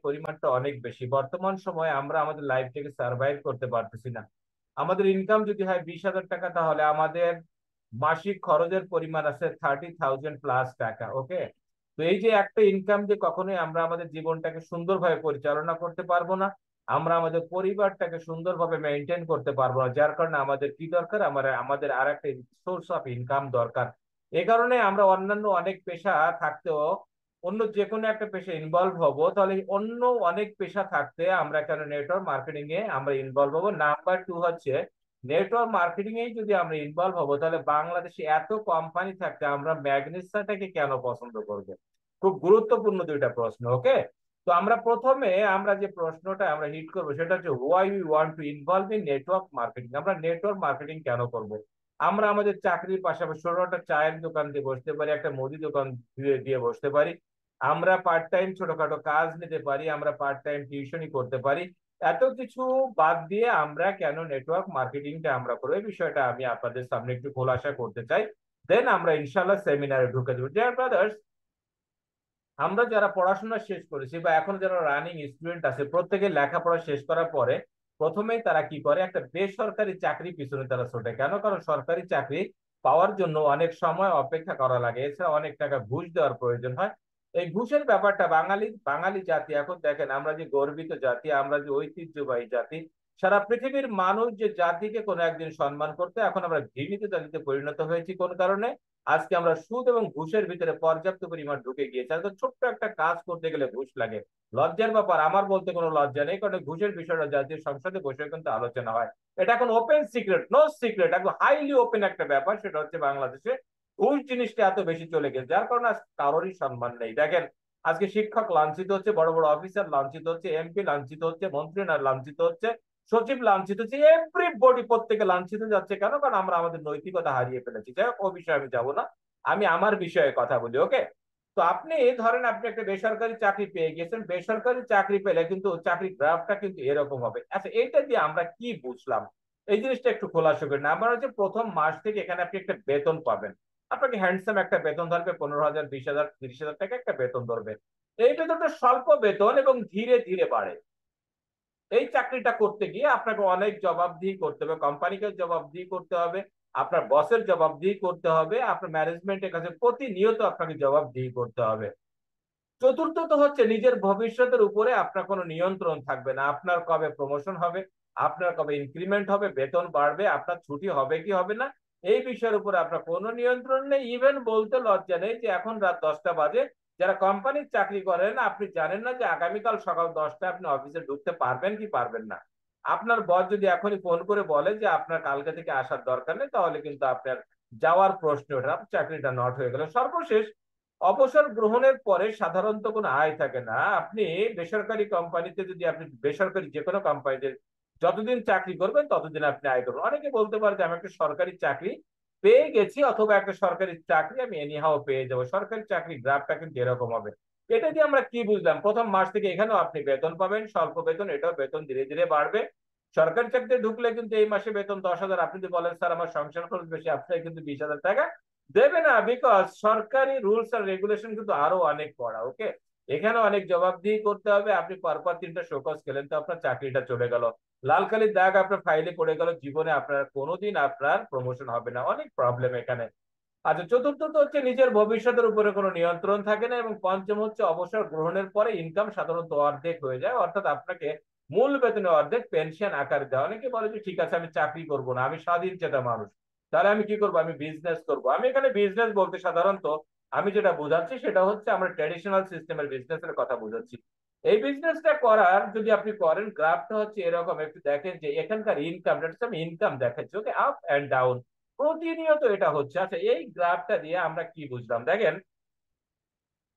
পরিমাণটা অনেক বেশি। বর্তমান সময়ে আমরা আমাদের লাইফটাকে সার্ভাইভ করতে পারতেছি না। আমাদের ইনকাম যদি হয় 20,000 টাকা, তাহলে আমাদের মাসিক খরচের পরিমাণ আছে 30,000+ টাকা। ওকে, তো এই যে একটা ইনকাম দিয়ে কখনোই আমরা আমাদের জীবনটাকে সুন্দরভাবে পরিচালনা করতে পারবো না, আমরা আমাদের পরিবারটাকে সুন্দরভাবে মেনটেন করতে পারবো না। যার কারণে আমাদের কি দরকার, আমাদের আর একটা সোর্স অফ ইনকাম দরকার। এই কারণে আমরা অন্যান্য অনেক পেশা থাকতেও অন্য যে কোনো একটা পেশা ইনভলভ হব, তাহলে অন্য অনেক পেশা থাকতে আমরা কেন নেটওয়ার্ক মার্কেটিং এ আমরা ইনভলভ হবো। নাম্বার টু হচ্ছে, নেটওয়ার্ক মার্কেটিং এ যদি আমরা ইনভলভ হবো, তাহলে বাংলাদেশে এত কোম্পানি থাকতে আমরা ম্যাগনেসাটাকে কেন পছন্দ করবো? খুব গুরুত্বপূর্ণ দুইটা প্রশ্ন। ওকে, তো আমরা প্রথমে আমরা যে প্রশ্নটা আমরা হিট করবো সেটা হচ্ছে, why we want to involve in network marketing. আমরা নেটওয়ার্ক মার্কেটিং কেন করব? আমরা আমাদের চাকরির পাশাপাশি ছোটটা চায়ের দোকান দিয়ে বসতে পারি, একটা মুদি দোকান দিয়ে দিয়ে বসতে পারি, আমরা পার্ট টাইম ছোটখাটো কাজ নিতে পারি, আমরা পার্ট টাইম টিউশনই করতে পারি। এত কিছু বাদ দিয়ে আমরা কেন নেটওয়ার্ক মার্কেটিংটা আমরা করবো, এই বিষয়টা আমি আপনাদের সামনে একটু খোলাসা করতে চাই। দেন আমরা ইনশাল্লাহ সেমিনারে ঢুকে দেবো। ডিয়ার ব্রাদার্স, আমরা যারা পড়াশোনা শেষ করেছি বা এখন যারা রানিং স্টুডেন্ট আছে, প্রত্যেকে লেখাপড়া শেষ করার পরে প্রথমেই তারা কি করে, একটা বেসরকারি চাকরি পিছনে তারা ছোটে। কেন? কারণ সরকারি চাকরি পাওয়ার জন্য অনেক সময় অপেক্ষা করা লাগে, এছাড়া অনেক টাকা ঘুষ দেওয়ার প্রয়োজন হয়। এই ঘুষের ব্যাপারটা বাঙালি বাঙালি জাতি, এখন দেখেন আমরা যে গর্বিত জাতি, আমরা যে ঐতিহ্যবাহী জাতি, সারা পৃথিবীর মানুষ যে জাতিকে কোনো একদিন সম্মান করতে, এখন আমরা ঘৃণিত জাতিতে পরিণত হয়েছি। কোন কারণে? আজকে আমরা সুদ এবং ঘুষের ভিতরে পর্যাপ্ত পরিমাণ ঢুকে গিয়েছে। আজকে ছোট্ট একটা কাজ করতে গেলে ঘুষ লাগে। লজ্জার ব্যাপার, আমার বলতে কোনো লজ্জা নেই, কারণ ঘুষের বিষয়টা জাতীয় সংসদে বসে কিন্তু আলোচনা হয়। এটা এখন ওপেন সিক্রেট, নো সিক্রেট, একদম হাইলি ওপেন একটা ব্যাপার। সেটা হচ্ছে বাংলাদেশে ঘুষ জিনিসটা এত বেশি চলে গেছে, যার কারণে আজ কারোরই সম্মান নেই। দেখেন, আজকে শিক্ষক লাঞ্ছিত হচ্ছে, বড় বড় অফিসার লাঞ্ছিত হচ্ছে, এমপি লাঞ্ছিত হচ্ছে, মন্ত্রী লাঞ্ছিত হচ্ছে, সচিব লাঞ্ছিত হচ্ছে, এভরিবডি প্রত্যেকে লাঞ্ছিত যাচ্ছে। কেন? কারণ আমরা আমাদের নৈতিকতা হারিয়ে ফেলেছি। যাই হোক, ও বিষয়ে আমি যাবো না, আমি আমার বিষয়ে কথা বলি। ওকে, তো আপনি ধরেন আপনি একটা বেসরকারি চাকরি পেয়ে গেছেন, বেসরকারি চাকরি পেলে কিন্তু চাকরি গ্রাফটা কিন্তু এরকম হবে। আচ্ছা, এইটা দিয়ে আমরা কি বুঝলাম, এই জিনিসটা একটু খোলাসা করি না। আমার হচ্ছে প্রথম মাস থেকে এখানে আপনি একটা বেতন পাবেন, আপনাকে হ্যান্ডসাম একটা বেতন ধরবে, 15,000, 20,000, 30,000 টাকা একটা বেতন ধরবে। এই বেতনটা স্বল্প বেতন এবং ধীরে ধীরে বাড়ে। এই চাকরিটা করতে গিয়ে আপনাকে অনেক জবাবদিহি করতে হবে, কোম্পানিকে জবাবদিহি করতে হবে, আপনার বসের জবাবদিহি করতে হবে, আপনার ম্যানেজমেন্টের কাছে প্রতিনিয়ত আপনাকে জবাবদিহি করতে হবে। চতুর্থত হচ্ছে, নিজের ভবিষ্যতের উপরে আপনার কোনো নিয়ন্ত্রণ থাকবে না। আপনার কবে প্রমোশন হবে, আপনার কবে ইনক্রিমেন্ট হবে, বেতন বাড়বে, আপনার ছুটি হবে কি হবে না, এই বিষয়ের উপরে আপনার কোনো নিয়ন্ত্রণ নেই। ইভেন বলতে লজ্জা নেই যে এখন রাত 10টা বাজে, যারা কোম্পানির চাকরি করেন আপনি জানেন না যে আগামীকাল সকাল 10টায় আপনি অফিসে ঢুকতে পারবেন কি পারবেন না। আপনার বস যদি এখনই ফোন করে বলে যে আপনার কালকে থেকে আসার দরকার নেই, তাহলে কিন্তু আপনার যাওয়ার প্রশ্ন ওঠে, আপনার চাকরিটা নট হয়ে গেল। সর্বশেষ, অবসর গ্রহণের পরে সাধারণত কোনো আয় থাকে না। আপনি বেসরকারি কোম্পানিতে, যদি আপনি বেসরকারি যে কোনো কোম্পানিতে যতদিন চাকরি করবেন ততদিন আপনি আয় করবেন। অনেকে বলতে পারে যে আমি একটা সরকারি চাকরি পেয়ে গেছি, অথবা একটা সরকারি চাকরি আমি এনিহাও পেয়ে যাবো। সরকারি চাকরি গ্রাফটা কিন্তু এরকম হবে। এটা দিয়ে আমরা কি বুঝলাম? প্রথম মাস থেকে এখানেও আপনি বেতন পাবেন, স্বল্প বেতন, এটাও বেতন ধীরে ধীরে বাড়বে। সরকারি চাকরিতে ঢুকলে কিন্তু এই মাসে বেতন 10,000, আপনি যদি বলেন স্যার আমার সংসার খরচ বেশি, আপনাকে কিন্তু 20,000 টাকা দেবে না, বিকজ সরকারি রুলস আর রেগুলেশন কিন্তু আরো অনেক কড়া। ওকে, এখানে অনেক জবাবদিহি করতে হবে। আপনি পরপর 3টা শোকজ খেলেন তো আপনার চাকরিটা চলে গেল, লাল কালির দাগ আপনার ফাইলে পড়ে গেল, জীবনে আপনার কোনোদিন আপনার প্রমোশন হবে না, অনেক প্রবলেম এখানে। আচ্ছা, চতুর্থত হচ্ছে, নিজের ভবিষ্যতের উপরে কোনো নিয়ন্ত্রণ থাকে না, এবং পঞ্চম হচ্ছে, অবসর গ্রহণের পরে ইনকাম সাধারণত অর্ধেক হয়ে যায়, অর্থাৎ আপনাকে মূল বেতনে অর্ধেক পেনশন আকারে দেওয়া। অনেকে বলে যে ঠিক আছে আমি চাকরি করব না, আমি স্বাধীন চেতা মানুষ, তাহলে আমি কি করবো, আমি বিজনেস করব। আমি এখানে বিজনেস বলতে সাধারণত আমি যেটা বোঝাচ্ছি সেটা হচ্ছে আমরা ট্র্যাডিশনাল সিস্টেমের বিজনেসের কথা বোঝাচ্ছি। এই বিজনেসটা করার যদি আপনি করেন, গ্রাফটা হচ্ছে এরকম, একটু দেখেন যে এখানকার ইনকাম, আমি ইনকাম দেখাচ্ছি। ওকে, আপ এন্ড ডাউন প্রতিনিয়ত এটা হচ্ছে। আচ্ছা, এই গ্রাফটা দিয়ে আমরা কি বুঝলাম? দেখেন,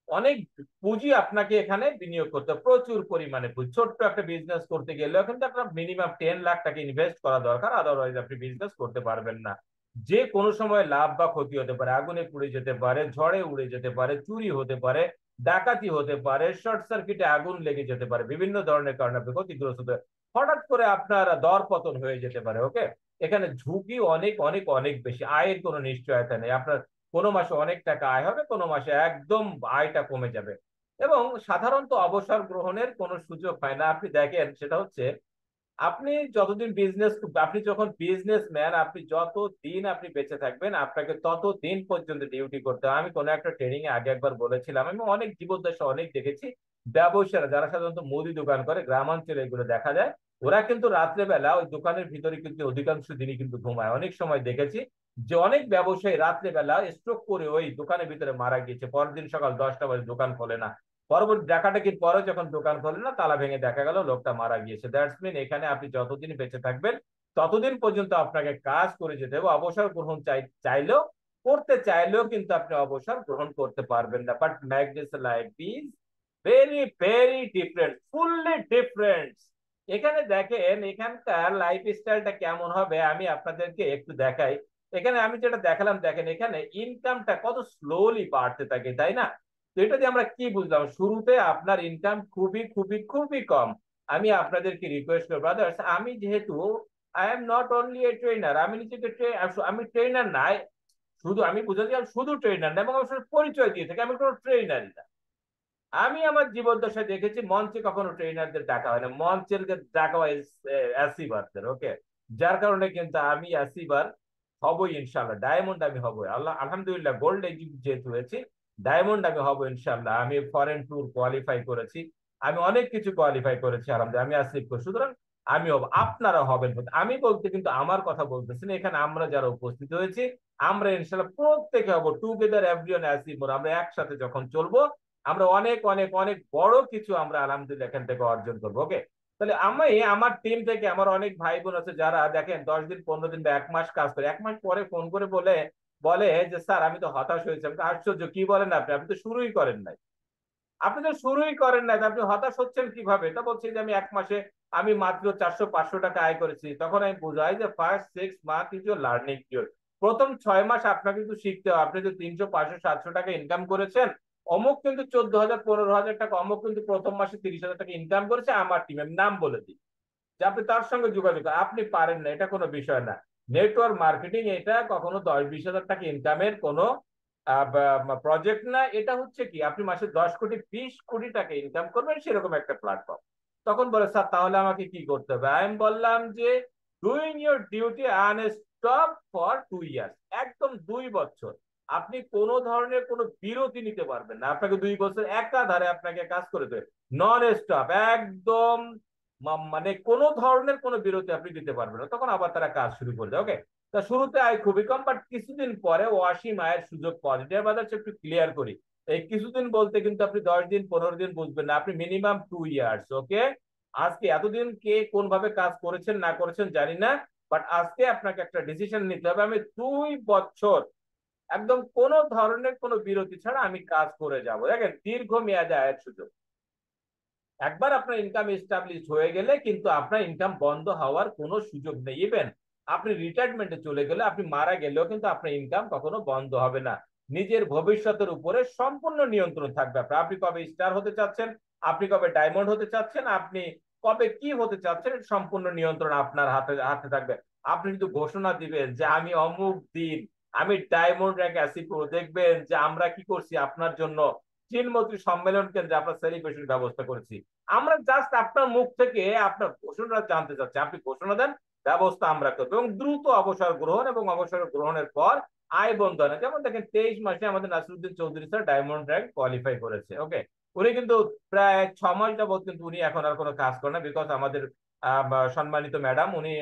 অনেক পুঁজি আপনাকে এখানে বিনিয়োগ করতে হবে, প্রচুর পরিমাণে পুঁজি। ছোট্ট একটা বিজনেস করতে গেলেও কিন্তু আপনার মিনিমাম 10 লাখ টাকা ইনভেস্ট করা দরকার, আদারওয়াইজ আপনি বিজনেস করতে পারবেন না। যে কোনো সময় লাভ বা ক্ষতি হতে পারে, আগুনে পুড়ে যেতে পারে, ঝড়ে উড়ে যেতে পারে, চুরি হতে পারে, ডাকাতি হতে পারে, শর্ট সার্কিটে আগুন লেগে যেতে পারে, বিভিন্ন ধরনের কারণে আপনি ক্ষতিগ্রস্ত হতে, হঠাৎ করে আপনার দর পতন হয়ে যেতে পারে। ওকে, এখানে ঝুঁকি অনেক অনেক অনেক বেশি, আয়ের কোনো নিশ্চয়তা নেই। আপনার কোনো মাসে অনেক টাকা আয় হবে, কোনো মাসে একদম আয়টা কমে যাবে। এবং সাধারণত অবসর গ্রহণের কোনো সুযোগ হয় না। আপনি দেখেন সেটা হচ্ছে আপনি যতদিন বিজনেস, আপনি যখন বিজনেসম্যান, আপনি যত দিন আপনি বেঁচে থাকবেন আপনাকে তত দিন পর্যন্ত ডিউটি করতে হবে। আমি কোনো একটা ট্রেনিং এ আগে একবার বলেছিলাম, আমি অনেক জীবদ্দশা অনেক দেখেছি ব্যবসায়ীরা যারা সাধারণত মুদি দোকান করে গ্রামাঞ্চলে এগুলো দেখা যায়, ওরা কিন্তু রাত্রেবেলা ওই দোকানের ভিতরে কিন্তু অধিকাংশ দিনই কিন্তু ঘুমায়। অনেক সময় দেখেছি যে অনেক ব্যবসায়ী রাত্রেবেলা স্ট্রোক করে ওই দোকানের ভিতরে মারা গিয়েছে, পরের দিন সকাল 10টা বাজে দোকান খোলে না, পরবর্তী ডাকাডাকির পরে যখন দোকান খোলে না তালা ভেঙে দেখা গেল লোকটা মারা গিয়েছে। দ্যাটস মিন এখানে আপনি যতদিন বেঁচে থাকবেন ততদিন পর্যন্ত আপনাকে কাজ করে যেতে হবে। অবসর গ্রহণ চাইলেও করতে চাইলেও কিন্তু আপনি অবসর গ্রহণ করতে পারবেন না। বাট ম্যাগনেস life is very very different, fully different. এখানে দেখেন এখানকার লাইফ স্টাইলটা কেমন হবে আমি আপনাদেরকে একটু দেখাই। এখানে আমি যেটা দেখালাম দেখেন এখানে ইনকামটা কত স্লোলি বাড়তে থাকে, তাই না? তো এটা দিয়ে আমরা কি বুঝলাম, শুরুতে আপনার ইনকাম খুবই খুবই খুবই কম। আমি আপনাদেরকে রিকোয়েস্ট করবো ব্রাদার্স, আমি যেহেতু I am not only a trainer, আমি নিজেকে আমি ট্রেনার নাই, শুধু আমি বুঝাচ্ছি আমি শুধু ট্রেনার না, এবং আমার পরিচয় দিয়ে থাকি আমি কোনো ট্রেনারই না। আমি আমার জীবদ্দশায় দেখেছি মঞ্চে কখনো ট্রেনারদের ডাকা হয় না, মঞ্চের ডাকা হয় অ্যাসিভারদের। ওকে, যার কারণে কিন্তু আমি অ্যাসিভার হবই ইনশাল্লাহ, ডায়মন্ড আমি হবো আল্লাহ আলহামদুলিল্লাহ, গোল্ড যেহেতু হয়েছি ডায়মন্ড আমি হবো ইনশাল্লাহ। আমি ফরেন ট্যুর কোয়ালিফাই করেছি, আমি অনেক কিছু কোয়ালিফাই করেছি আলহামদুলিল্লাহ, আমি অ্যাচিভ করি। সুতরাং আমি হব, আপনারা হবেন। আমি বলতে কিন্তু আমার কথা বলতেছি না, এখানে আমরা যারা উপস্থিত হয়েছি আমরা ইনশাল্লাহ প্রত্যেকে হবো টুগেদার এভরিওয়ান অ্যাচিভ মোর। আমরা একসাথে যখন চলবো আমরা অনেক অনেক অনেক বড় কিছু আমরা আলহামদুলিল্লাহ এখান থেকে অর্জন করবো। ওকে, তাহলে আমি আমার টিম থেকে আমার অনেক ভাই বোন আছে যারা দেখেন 10 দিন 15 দিন বা 1 মাস কাজ করে, 1 মাস পরে ফোন করে বলে বলে যে স্যার আমি তো হতাশ হয়েছি। আমি আশ্চর্য, কি বলেন আপনি? আপনি তো শুরুই করেন নাই, আপনি তো শুরুই করেন নাই, আপনি হতাশ হচ্ছেন কিভাবে? তা বলছি যে আমি 1 মাসে আমি মাত্র 400-500 টাকা আয় করেছি। তখন আমি বুঝাই যে first 6 month is your learning period, প্রথম 6 মাস আপনাকে কিন্তু শিখতে হবে। আপনি যে 300 500 700 টাকা ইনকাম করেছেন, অমুক কিন্তু 14,000 15,000 টাকা, অমুক কিন্তু প্রথম মাসে 30,000 টাকা ইনকাম করেছে আমার টিমে, আমি নাম বলে দিই, যে আপনি তার সঙ্গে যোগাযোগ করেন। আপনি পারেন না এটা কোনো বিষয় না। নেটওয়ার্ক মার্কেটিং এটা কখনো 10-20 হাজার টাকা ইনকামের কোনো প্রজেক্ট না। এটা হচ্ছে কি আপনি মাসে 10 কোটি 20 কোটি টাকা ইনকাম করবেন সেরকম একটা প্ল্যাটফর্ম। তখন বলে স্যার তাহলে আমাকে কি করতে হবে? আমি বললাম যে doing your duty unstop for 2 years, একদম 2 বছর আপনি কোনো ধরনের কোনো বিরতি নিতে পারবেন না। আপনাকে 2 বছর একাধারে আপনাকে কাজ করে দেবে, নন স্টপ একদম, মানে কোনো ধরনের কোনো বিরতি আপনি দিতে পারবেন না। তখন আবার তারা কাজ শুরু করে দেয়। ওকে, তা শুরুতে আয় খুবই কম, বাট কিছুদিন পরে অসীম আয়ের সুযোগ পাওয়া যায়। এর বাজার একটু ক্লিয়ার করি, এই কিছুদিন বলতে কিন্তু আপনি 10 দিন 15 দিন বুঝবেন না, আপনি মিনিমাম 2 ইয়ার্স। ওকে, আজকে এতদিন কে কোন ভাবে কাজ করেছেন না করেছেন জানি না, বাট আজকে আপনাকে একটা ডিসিশন নিতে হবে, আমি 2 বছর একদম কোন ধরনের কোনো বিরতি ছাড়া আমি কাজ করে যাব। দেখেন দীর্ঘমেয়াদী আয়ের সুযোগ, একবার আপনার ইনকাম এস্টাবলিশ হয়ে গেলে কিন্তু আপনার ইনকাম বন্ধ হওয়ার কোনো সুযোগ নেই। ইভেন আপনি রিটায়ারমেন্টে চলে গেলে, আপনি মারা গেলেও কিন্তু আপনার ইনকাম কখনো বন্ধ হবে না। নিজের ভবিষ্যতের উপরে সম্পূর্ণ নিয়ন্ত্রণ থাকবে আপনার। আপনি কবে স্টার হতে চাচ্ছেন, আপনি কবে ডায়মন্ড হতে চাচ্ছেন, আপনি কবে কি হতে চাচ্ছেন, সম্পূর্ণ নিয়ন্ত্রণ আপনার হাতে হাতে থাকবে। আপনি কিন্তু ঘোষণা দিবেন যে আমি অমুক দিন আমি ডায়মন্ড র্যাঙ্ক অ্যাচিভ করবো, দেখবেন যে আমরা কি করছি আপনার জন্য চিনমন্ত্রী সম্মেলন কেন্দ্রে আমরা সেলিব্রেশন ব্যবস্থা করেছি। আমরা জাস্ট আপনার মুখ থেকে আপনার ঘোষণা জানতে চাচ্ছি, আপনি ঘোষণা দেন, ব্যবস্থা আমরা করবো। এবং দ্রুত অবসর গ্রহণ, এবং অবসর গ্রহণের পর আয় বন্ধনে, যেমন দেখেন 23 মাসে আমাদের Nasiruddin Chowdhury sir diamond rank qualify করেছে। ওকে, উনি কিন্তু প্রায় 6 মাস যাবত কিন্তু উনি এখন আর কোনো কাজ করে না, বিকজ আমাদের সম্মানিত ম্যাডাম উনি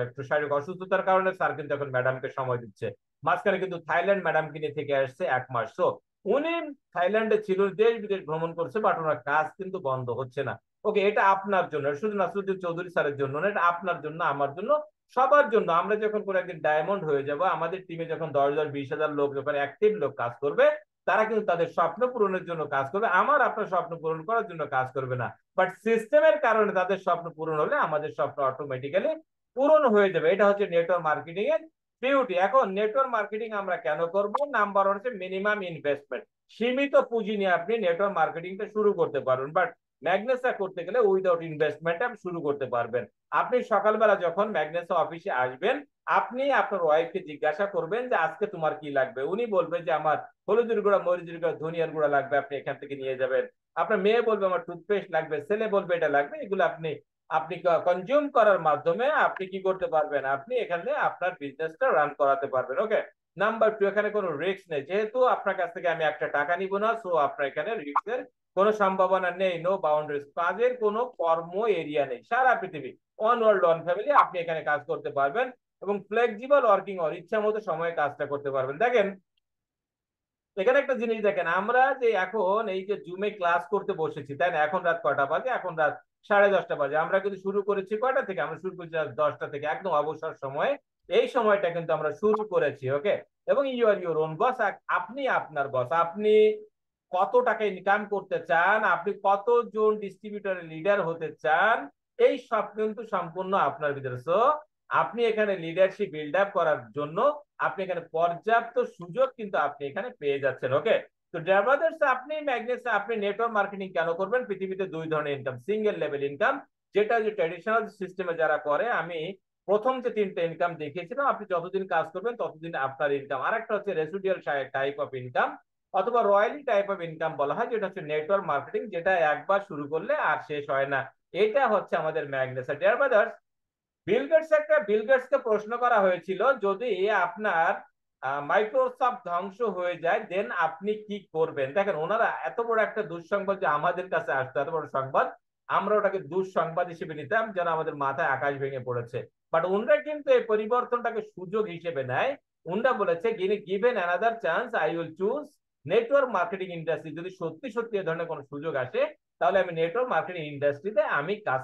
একটু শারীরিক অসুস্থতার কারণে স্যার কিন্তু এখন ম্যাডামকে সময় দিচ্ছে। মাঝখানে কিন্তু থাইল্যান্ড ম্যাডামকে নিয়ে থেকে আসছে 1 মাস। তো উনি থাইল্যান্ডে ছিল, দেশ বিদেশ ভ্রমণ করছে, বাট ওনার কাজ কিন্তু বন্ধ হচ্ছে না। ওকে, এটা আপনার জন্য, শুধু নাসরুদ্দিন চৌধুরী স্যারের জন্য না, এটা আপনার জন্য আমার জন্য সবার জন্য। আমরা যখন কোনো একদিন ডায়মন্ড হয়ে যাব, আমাদের টিমে যখন 10,000 20,000 লোক যখন অ্যাক্টিভ লোক কাজ করবে, তারা কিন্তু তাদের স্বপ্ন পূরণের জন্য কাজ করবে, আমার আপনার স্বপ্ন পূরণ করার জন্য কাজ করবে না। বাট সিস্টেমের কারণে তাদের স্বপ্ন পূরণ হলে আমাদের স্বপ্ন অটোমেটিক্যালি পূরণ হয়ে যাবে। এটা হচ্ছে নেটওয়ার্ক মার্কেটিং এর বিউটি। এখন নেটওয়ার্ক মার্কেটিং আমরা কেন করব? নাম্বার ওয়ান হচ্ছে মিনিমাম ইনভেস্টমেন্ট, সীমিত পুঁজি নিয়ে আপনি নেটওয়ার্ক মার্কেটিংটা শুরু করতে পারবেন। বাট ম্যাগনেসা করতে গেলে উইদাউট ইনভেস্টমেন্ট আপনি শুরু করতে পারবেন। আপনি সকালবেলা যখন ম্যাগনেসা অফিসে আসবেন, আপনি আপনার ওয়াইফকে জিজ্ঞাসা করবেন যে আজকে তোমার কি লাগবে, উনি বলবে যে আমার হলুদের গুঁড়া মরিচের গুঁড়া ধনিয়ার গুঁড়া লাগবে, আপনি এখান থেকে নিয়ে যাবেন। আপনার মেয়ে বলবে আমার টুথপেস্ট লাগবে, ছেলে বলবে এটা লাগবে, এগুলো আপনি আপনি কনজিউম করার মাধ্যমে আপনি কি করতে পারবেন, আপনি এখানে আপনার বিজনেসটা রান করাতে পারবেন। ওকে। নাম্বার টু, এখানে কোনো রিস্ক নেই, যেহেতু আপনার কাছ থেকে আমি একটা টাকা নিব না, সো আপনার এখানে রিস্কের কোনো সম্ভাবনা নেই। নো বাউন্ডারিজ, কাজের কোনো কর্ম এরিয়া নেই, সারা পৃথিবী ওয়ান ওয়ার্ল্ড ওয়ান ফ্যামিলি, আপনি এখানে কাজ করতে পারবেন এবং ফ্লেক্সিবল ওয়ার্কিং আর ইচ্ছা মতো সময়ে কাজটা করতে পারবেন। দেখেন এখানে একটা জিনিস দেখেন, আমরা যে এখন এই যে জুমে ক্লাস করতে বসেছি, তাই না? এখন রাত কয়টা বাজে? এখন রাত 10:30 বাজে। আমরা কিন্তু শুরু করেছি কয়টা থেকে? আমরা শুরু করেছি রাত 10টা থেকে, একদম অবসর সময়। এই সময়টা কিন্তু আমরা শুরু করেছি। ওকে। এবং you are your own boss, আপনি আপনার বস। আপনি কত টাকা ইনকাম করতে চান, আপনি কতজন ডিস্ট্রিবিউটরের লিডার হতে চান, এই সব কিন্তু সম্পূর্ণ আপনার ভিতরে। সো আপনি এখানে লিডারশিপ বিল্ড আপ করার জন্য আপনি এখানে পর্যাপ্ত সুযোগ কিন্তু আপনি এখানে পেয়ে যাচ্ছেন। ওকে। তো ড্রাইভারদের আপনি ম্যাগনেস আপনি নেটওয়ার্ক মার্কেটিং কেন করবেন? পৃথিবীতে দুই ধরনের ইনকাম, সিঙ্গেল লেভেল ইনকাম, যেটা যে ট্র্যাডিশনাল সিস্টেমে যারা করে, আমি প্রথম যে তিনটা ইনকাম দেখিয়েছিলাম, আপনি যতদিন কাজ করবেন ততদিন আপনার ইনকাম। আর একটা হচ্ছে রেসিডুয়াল টাইপ অফ ইনকাম, অথবা রয়্যালি টাইপ অফ ইনকাম বলা হয়, যেটা হচ্ছে নেটওয়ার্ক মার্কেটিং, যেটা একবার শুরু করলে আর শেষ হয় না। এটা হচ্ছে আমাদের ম্যাগনেস। ডিয়ার ব্রাদার্স, বিল গেটসকে প্রশ্ন করা হয়েছিল, যদি আপনার মাইক্রোসফট ধ্বংস হয়ে যায় দেন আপনি কি করবেন? দেখেন ওনারা এত বড় একটা দুঃসংবাদ যে আমাদের কাছে আসতো, এত বড় সংবাদ, আমরা ওটাকে দুঃসংবাদ হিসেবে নিতাম, যেন আমাদের মাথায় আকাশ ভেঙে পড়েছে। বাট ওনরা কিন্তু এই পরিবর্তনটাকে সুযোগ হিসেবে নেয়। ওনরা বলেছে, given another chance I will choose network marketing industry. যদি সত্যি সত্যি এ ধরনের কোনো সুযোগ আসে, তাহলে আমি নেটওয়ার্ক মার্কেটিং ইন্ডাস্ট্রিতে আমি কাজ